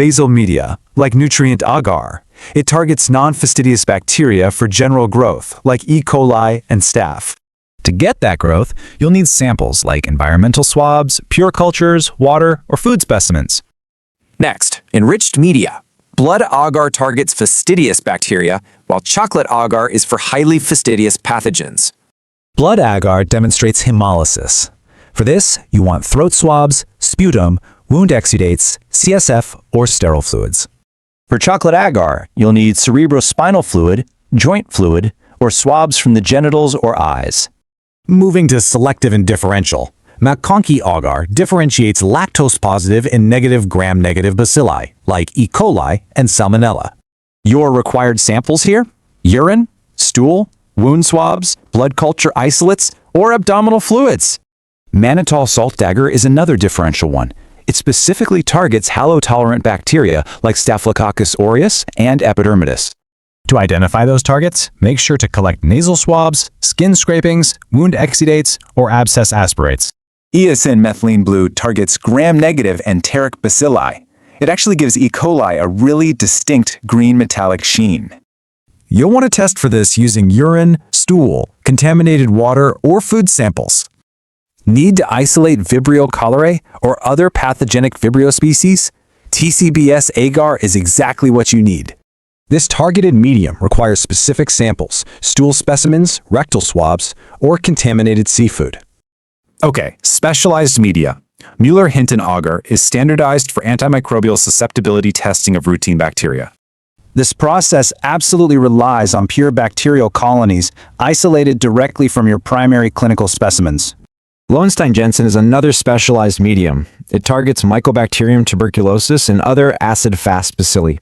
Basal media, like nutrient agar. It targets non-fastidious bacteria for general growth, like E. coli and staph. To get that growth, you'll need samples like environmental swabs, pure cultures, water, or food specimens. Next, enriched media. Blood agar targets fastidious bacteria, while chocolate agar is for highly fastidious pathogens. Blood agar demonstrates hemolysis. For this, you want throat swabs, sputum, wound exudates, CSF, or sterile fluids. For chocolate agar, you'll need cerebrospinal fluid, joint fluid, or swabs from the genitals or eyes. Moving to selective and differential, McConkey agar differentiates lactose-positive and negative gram-negative bacilli, like E. coli and Salmonella. Your required samples here? Urine, stool, wound swabs, blood culture isolates, or abdominal fluids. Mannitol salt dagger is another differential one. It specifically targets halotolerant bacteria like Staphylococcus aureus and epidermidis. To identify those targets, make sure to collect nasal swabs, skin scrapings, wound exudates, or abscess aspirates. Eosin methylene blue targets gram-negative enteric bacilli. It actually gives E. coli a really distinct green metallic sheen. You'll want to test for this using urine, stool, contaminated water, or food samples. Need to isolate Vibrio cholerae or other pathogenic Vibrio species? TCBS agar is exactly what you need. This targeted medium requires specific samples, stool specimens, rectal swabs, or contaminated seafood. Okay, specialized media. Mueller-Hinton agar is standardized for antimicrobial susceptibility testing of routine bacteria. This process absolutely relies on pure bacterial colonies isolated directly from your primary clinical specimens. Lowenstein-Jensen is another specialized medium. It targets Mycobacterium tuberculosis and other acid-fast bacilli.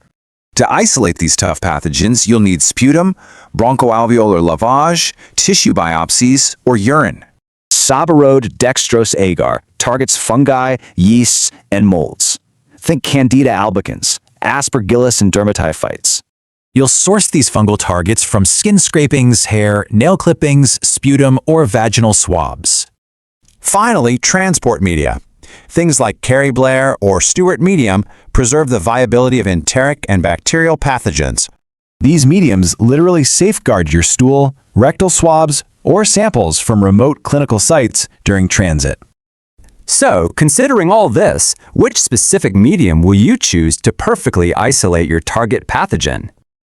To isolate these tough pathogens, you'll need sputum, bronchoalveolar lavage, tissue biopsies, or urine. Sabarode dextrose agar targets fungi, yeasts, and molds. Think Candida albicans, Aspergillus, and dermatophytes. You'll source these fungal targets from skin scrapings, hair, nail clippings, sputum, or vaginal swabs. Finally, transport media. Things like Carey Blair or Stewart medium preserve the viability of enteric and bacterial pathogens. These mediums literally safeguard your stool, rectal swabs, or samples from remote clinical sites during transit. So, considering all this, which specific medium will you choose to perfectly isolate your target pathogen?